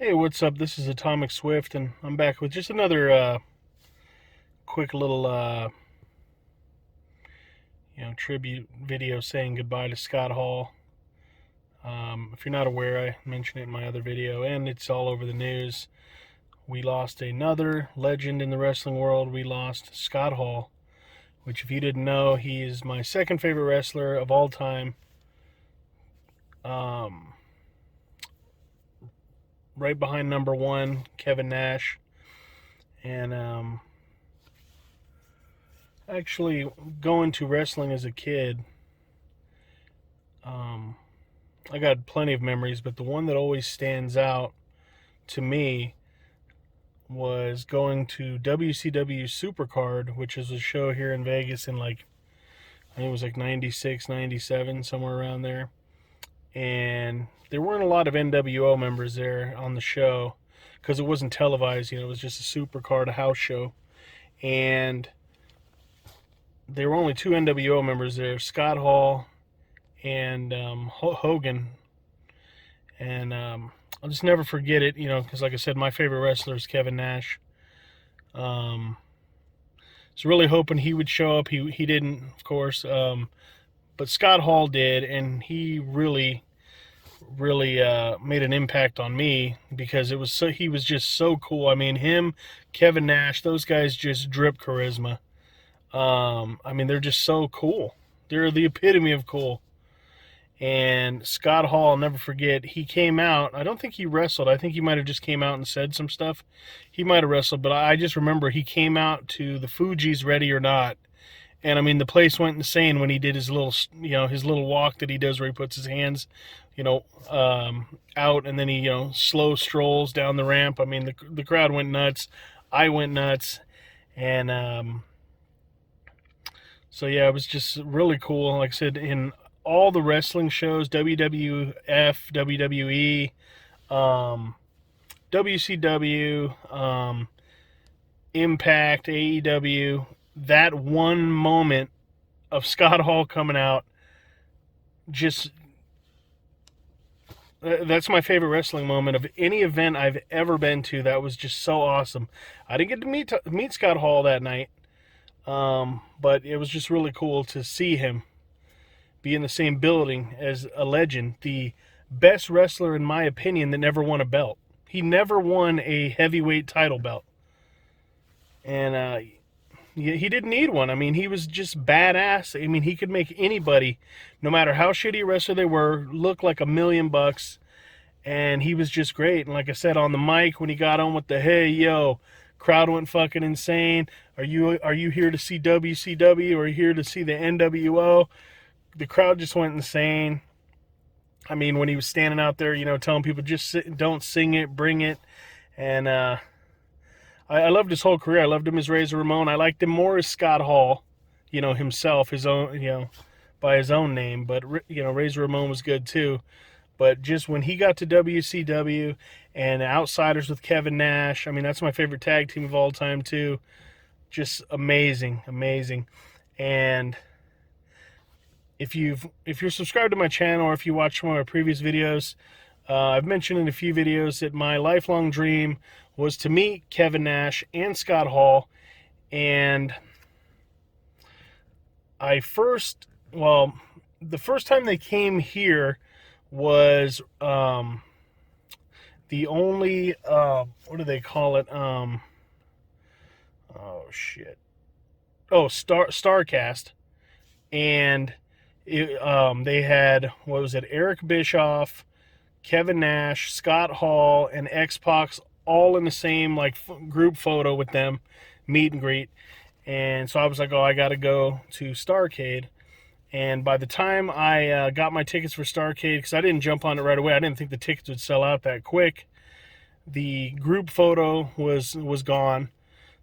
Hey, what's up? This is Atomic Swift, and I'm back with just another quick little, tribute video saying goodbye to Scott Hall. If you're not aware, I mentioned it in my other video, and it's all over the news. We lost another legend in the wrestling world. We lost Scott Hall, which, if you didn't know, he is my second favorite wrestler of all time. Um, right behind number one, Kevin Nash, and actually going to wrestling as a kid. Um, I got plenty of memories, but the one that always stands out to me was going to WCW Supercard, which is a show here in Vegas in I think it was like 96, 97, somewhere around there. And there weren't a lot of NWO members there on the show because it wasn't televised, it was just a Supercard, a house show. And there were only two NWO members there, Scott Hall and Hogan. And I'll just never forget it, because like I said, my favorite wrestler is Kevin Nash. Um, was really hoping he would show up. He didn't, of course, but Scott Hall did, and he really made an impact on me because he was just so cool. I mean, him, Kevin Nash, those guys just drip charisma. I mean, they're just so cool. They're the epitome of cool. And Scott Hall, I'll never forget, he came out. I don't think he wrestled. I think he might have just came out and said some stuff. He might have wrestled, but I just remember he came out to the Fugees' Ready or Not. And I mean, the place went insane when he did his little walk that he does where he puts his hands, out, and then he, slow strolls down the ramp. I mean, the crowd went nuts. I went nuts. And so, yeah, it was just really cool. Like I said, in all the wrestling shows, WWF, WWE, WCW, Impact, AEW, that one moment of Scott Hall coming out, just that's my favorite wrestling moment of any event I've ever been to. That was just so awesome. I didn't get to meet Scott Hall that night, but it was just really cool to see him be in the same building as a legend, the best wrestler in my opinion that never won a belt. He never won a heavyweight title belt, and he didn't need one. I mean, he was just badass. I mean, he could make anybody, no matter how shitty a wrestler they were, look like $1,000,000. And he was just great. And like I said, on the mic when he got on with the "Hey yo," crowd went fucking insane. Are you here to see WCW or are you here to see the NWO? The crowd just went insane. I mean, when he was standing out there, telling people just don't sing it, bring it. And I loved his whole career. I loved him as Razor Ramon. I liked him more as Scott Hall, himself, his own, by his own name. But, Razor Ramon was good too. But just when he got to WCW and Outsiders with Kevin Nash, I mean, that's my favorite tag team of all time too. Just amazing, amazing. And if you're subscribed to my channel or if you watch one of my previous videos, I've mentioned in a few videos that my lifelong dream was to meet Kevin Nash and Scott Hall. And the first time they came here was the only, what do they call it? Oh, shit. Oh, Starcast. And they had, what was it, Eric Bischoff, Kevin Nash, Scott Hall, and X-Pac all in the same group photo with them, meet and greet. And so I was like, oh, I got to go to Starcade. And by the time I got my tickets for Starcade, because I didn't jump on it right away, I didn't think the tickets would sell out that quick. The group photo was gone.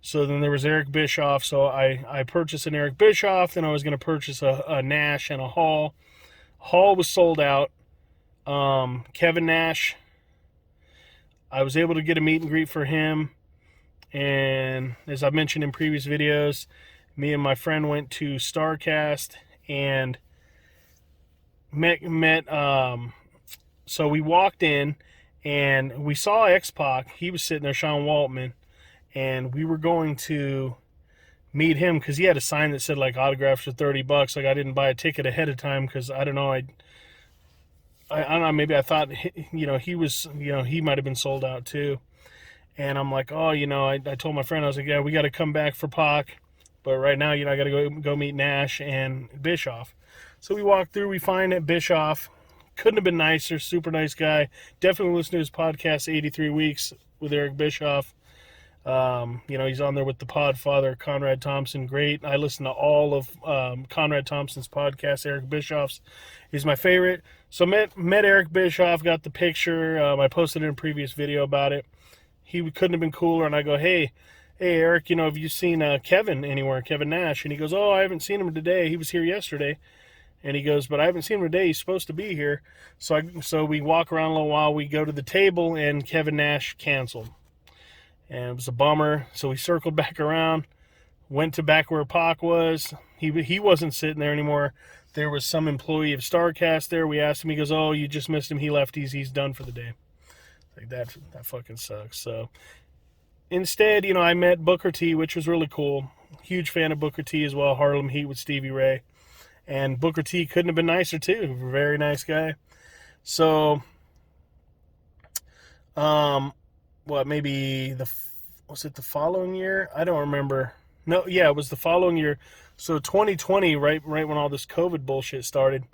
So then there was Eric Bischoff. So I purchased an Eric Bischoff. Then I was going to purchase a Nash and a Hall. Hall was sold out. Kevin Nash, I was able to get a meet and greet for him. And as I've mentioned in previous videos, me and my friend went to Starcast and met so we walked in, and we saw X-Pac. He was sitting there, Sean Waltman, and we were going to meet him because he had a sign that said like autographs for $30. Like I didn't buy a ticket ahead of time because I don't know, I don't know, maybe I thought, he was, he might have been sold out too. And I'm like, oh, I told my friend, I was like, yeah, we got to come back for Pac, but right now, I got to go meet Nash and Bischoff. So we walk through, we find it, Bischoff. Couldn't have been nicer, super nice guy. Definitely listen to his podcast, 83 Weeks with Eric Bischoff. He's on there with the Podfather, Conrad Thompson. Great. I listen to all of Conrad Thompson's podcast. Eric Bischoff's is my favorite. So met Eric Bischoff, got the picture. I posted in a previous video about it. He couldn't have been cooler. And I go, hey, Eric, have you seen Kevin anywhere, Kevin Nash? And he goes, oh, I haven't seen him today. He was here yesterday. And he goes, but I haven't seen him today. He's supposed to be here. So we walk around a little while. We go to the table, and Kevin Nash canceled. And it was a bummer. So we circled back around, went to back where Pac was. He wasn't sitting there anymore. There was some employee of StarCast there. We asked him. He goes, oh, you just missed him. He left. He's done for the day. Like that fucking sucks. So instead, I met Booker T, which was really cool. Huge fan of Booker T as well. Harlem Heat with Stevie Ray. And Booker T couldn't have been nicer too. Very nice guy. So, maybe was it the following year? I don't remember. No, yeah, it was the following year. So 2020, right when all this COVID bullshit started,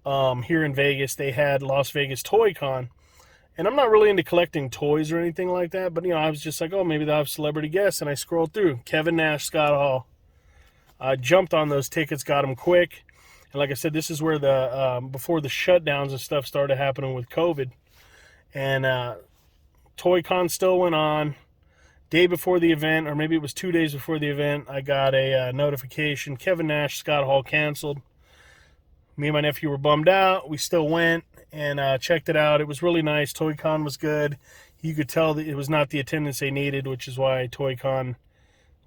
here in Vegas, they had Las Vegas Toy Con. And I'm not really into collecting toys or anything like that, but I was just like, oh, maybe they'll have celebrity guests. And I scrolled through Kevin Nash, Scott Hall. I jumped on those tickets, got them quick. And like I said, this is where before the shutdowns and stuff started happening with COVID. And Toy Con still went on. Day before the event, or maybe it was 2 days before the event, I got a notification. Kevin Nash, Scott Hall canceled. Me and my nephew were bummed out. We still went and checked it out. It was really nice. Toy Con was good. You could tell that it was not the attendance they needed, which is why Toy Con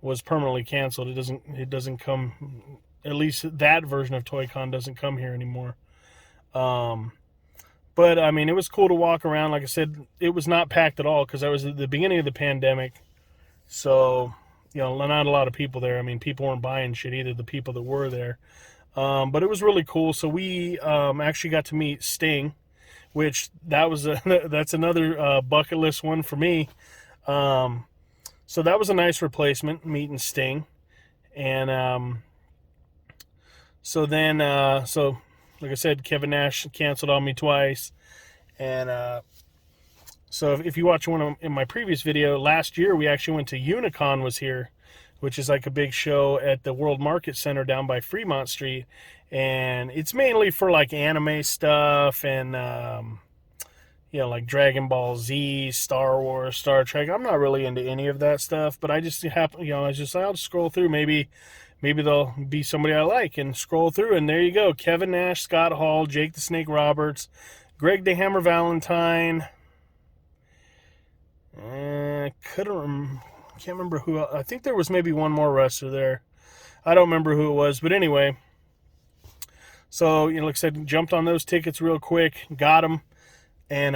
was permanently canceled. It doesn't come, at least that version of Toy Con doesn't come here anymore. But I mean, it was cool to walk around. Like I said, it was not packed at all because that was at the beginning of the pandemic. So, not a lot of people there. I mean, people weren't buying shit either, the people that were there. But it was really cool. So we actually got to meet Sting, which that's another bucket list one for me. So that was a nice replacement, meeting Sting. And so like I said, Kevin Nash canceled on me twice. And so if you watch in my previous video, last year we actually went to Unicon was here, which is like a big show at the World Market Center down by Fremont Street. And it's mainly for like anime stuff and, like Dragon Ball Z, Star Wars, Star Trek. I'm not really into any of that stuff, but I just happen, I'll just scroll through. Maybe there'll be somebody I like and scroll through. And there you go. Kevin Nash, Scott Hall, Jake the Snake Roberts, Greg the Hammer Valentine. Can't remember who else. I think there was maybe one more wrestler there. I don't remember who it was, but anyway. So, like I said, jumped on those tickets real quick, got them, and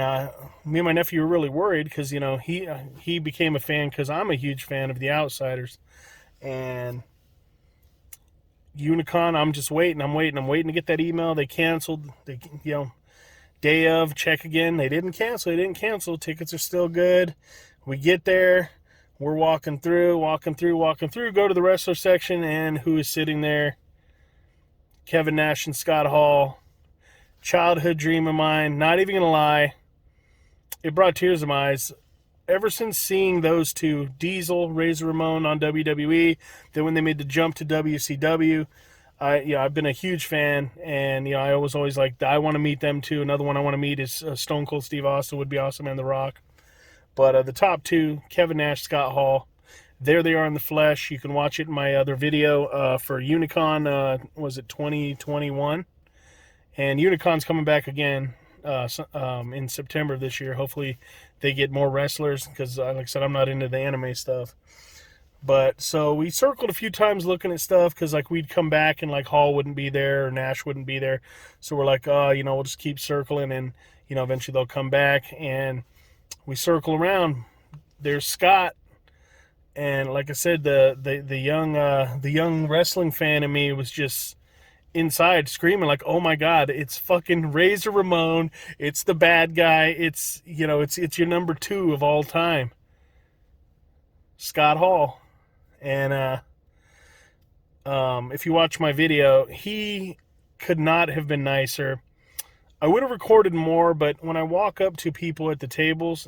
me and my nephew were really worried because he became a fan because I'm a huge fan of The Outsiders, and Unicon. I'm just waiting. I'm waiting to get that email. They canceled. Day of, check again. They didn't cancel. Tickets are still good. We get there. We're walking through, go to the wrestler section, and who is sitting there? Kevin Nash and Scott Hall. Childhood dream of mine. Not even going to lie. It brought tears to my eyes. Ever since seeing those two, Diesel, Razor Ramon on WWE, then when they made the jump to WCW, I've been a huge fan, and I was always like, I want to meet them too. Another one I want to meet is Stone Cold Steve Austin would be awesome, and The Rock. But the top two, Kevin Nash, Scott Hall, there they are in the flesh. You can watch it in my other video for Unicon. Was it 2021? And Unicon's coming back again in September of this year. Hopefully they get more wrestlers because, like I said, I'm not into the anime stuff. But so we circled a few times looking at stuff because like we'd come back and like Hall wouldn't be there or Nash wouldn't be there. So we're like, we'll just keep circling and, eventually they'll come back. And we circle around. There's Scott, and like I said, the young wrestling fan in me was just inside screaming like, "Oh my God, it's fucking Razor Ramon! It's the bad guy! It's it's your number 2 of all time, Scott Hall." And if you watch my video, he could not have been nicer. I would have recorded more, but when I walk up to people at the tables,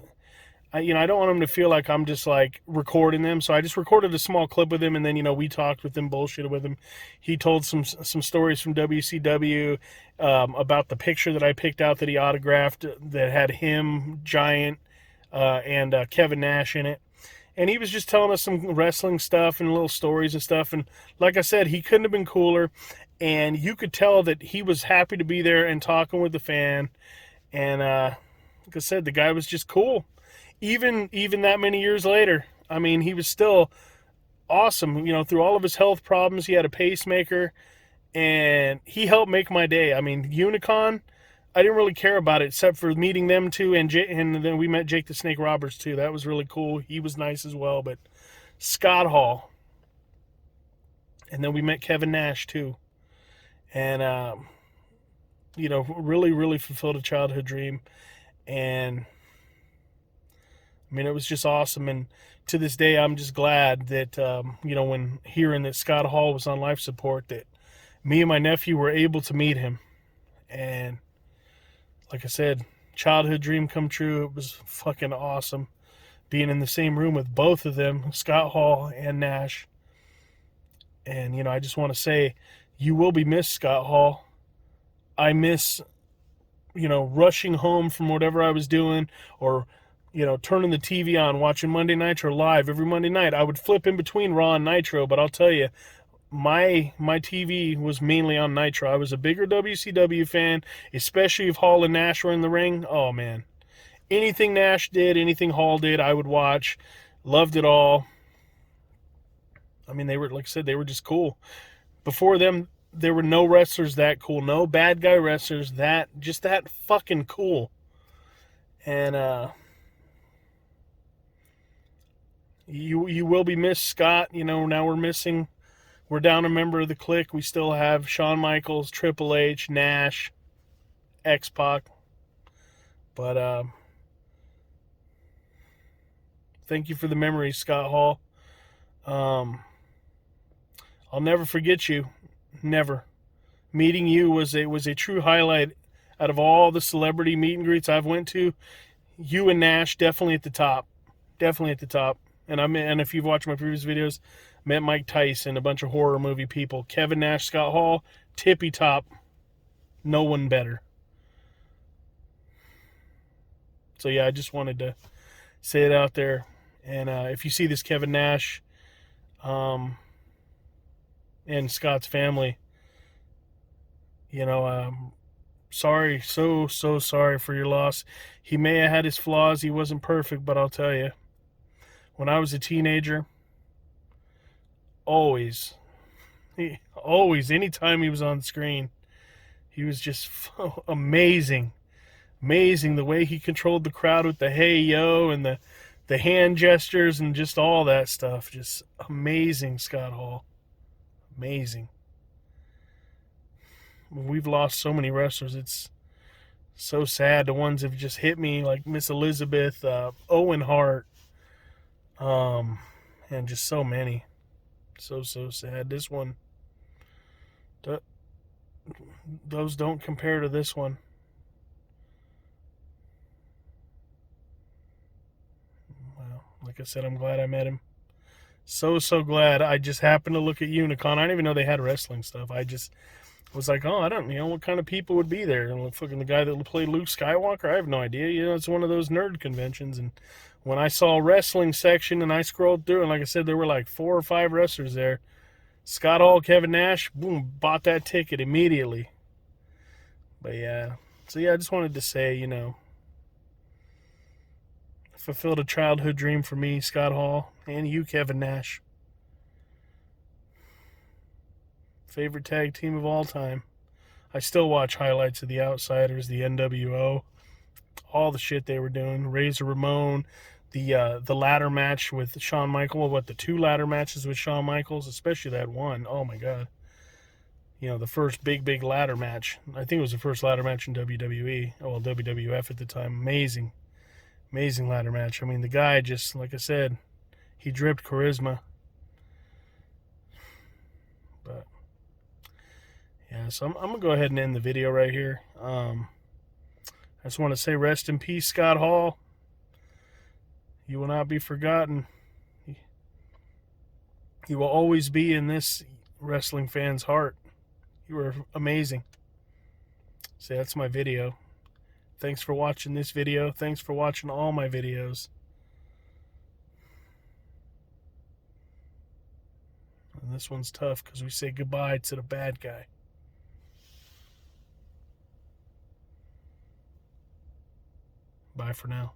I don't want them to feel like I'm just like recording them. So I just recorded a small clip with him, and then we talked with him, bullshitted with him. He told some stories from WCW about the picture that I picked out that he autographed that had him, Giant, and Kevin Nash in it. And he was just telling us some wrestling stuff and little stories and stuff. And like I said, he couldn't have been cooler. And you could tell that he was happy to be there and talking with the fan. And like I said, the guy was just cool. Even that many years later, I mean, he was still awesome. Through all of his health problems, he had a pacemaker, and he helped make my day. I mean, Unicon, I didn't really care about it except for meeting them too, and then we met Jake the Snake Roberts too. That was really cool. He was nice as well. But Scott Hall, and then we met Kevin Nash too, and really, really fulfilled a childhood dream. And I mean, it was just awesome. And to this day, I'm just glad that when hearing that Scott Hall was on life support, that me and my nephew were able to meet him. And like I said, childhood dream come true. It was fucking awesome being in the same room with both of them, Scott Hall and Nash. And, I just want to say, you will be missed, Scott Hall. I miss, rushing home from whatever I was doing, or, turning the TV on, watching Monday Nitro live every Monday night. I would flip in between Raw and Nitro, but I'll tell you, my TV was mainly on Nitro. I was a bigger WCW fan, especially if Hall and Nash were in the ring. Oh, man. Anything Nash did, anything Hall did, I would watch. Loved it all. I mean, they were, like I said, they were just cool. Before them, there were no wrestlers that cool. No bad guy wrestlers that fucking cool. And you will be missed, Scott. Now we're down a member of the Clique. We still have Shawn Michaels, Triple H, Nash, X-Pac. But thank you for the memories, Scott Hall. I'll never forget you. Never. Meeting you was a true highlight. Out of all the celebrity meet and greets I've went to, you and Nash definitely at the top. Definitely at the top. And if you've watched my previous videos, met Mike Tyson, a bunch of horror movie people. Kevin Nash, Scott Hall, tippy top. No one better. So yeah, I just wanted to say it out there. And if you see this Kevin Nash and Scott's family, sorry, so sorry for your loss. He may have had his flaws. He wasn't perfect, but I'll tell you, when I was a teenager, always, anytime he was on screen, he was just amazing. Amazing the way he controlled the crowd with the hey yo and the hand gestures and just all that stuff. Just amazing, Scott Hall. Amazing. We've lost so many wrestlers. It's so sad. The ones that have just hit me, like Miss Elizabeth, Owen Hart, and just so many. So sad. This one, those don't compare to this one. Well, like I said, I'm glad I met him. So glad. I just happened to look at Unicon. I didn't even know they had wrestling stuff. I just was like, oh, I don't know what kind of people would be there. And fucking the guy that played Luke Skywalker, I have no idea. It's one of those nerd conventions. And when I saw a wrestling section and I scrolled through, and like I said, there were like 4 or 5 wrestlers there. Scott Hall, Kevin Nash, boom, bought that ticket immediately. But yeah, so yeah, I just wanted to say, fulfilled a childhood dream for me, Scott Hall, and you, Kevin Nash. Favorite tag team of all time. I still watch highlights of the Outsiders, the NWO. all the shit they were doing. Razor Ramon, the ladder match with Shawn Michaels, the 2 ladder matches with Shawn Michaels, especially that one. Oh my god. You know, the first big ladder match. I think it was the first ladder match in WWE. Well, WWF at the time. Amazing ladder match. I mean, the guy just, like I said, he dripped charisma. But yeah, so I'm gonna go ahead and end the video right here. I just want to say rest in peace, Scott Hall. You will not be forgotten. You will always be in this wrestling fan's heart. You were amazing. So that's my video. Thanks for watching this video. Thanks for watching all my videos. And this one's tough because we say goodbye to the bad guy. Bye for now.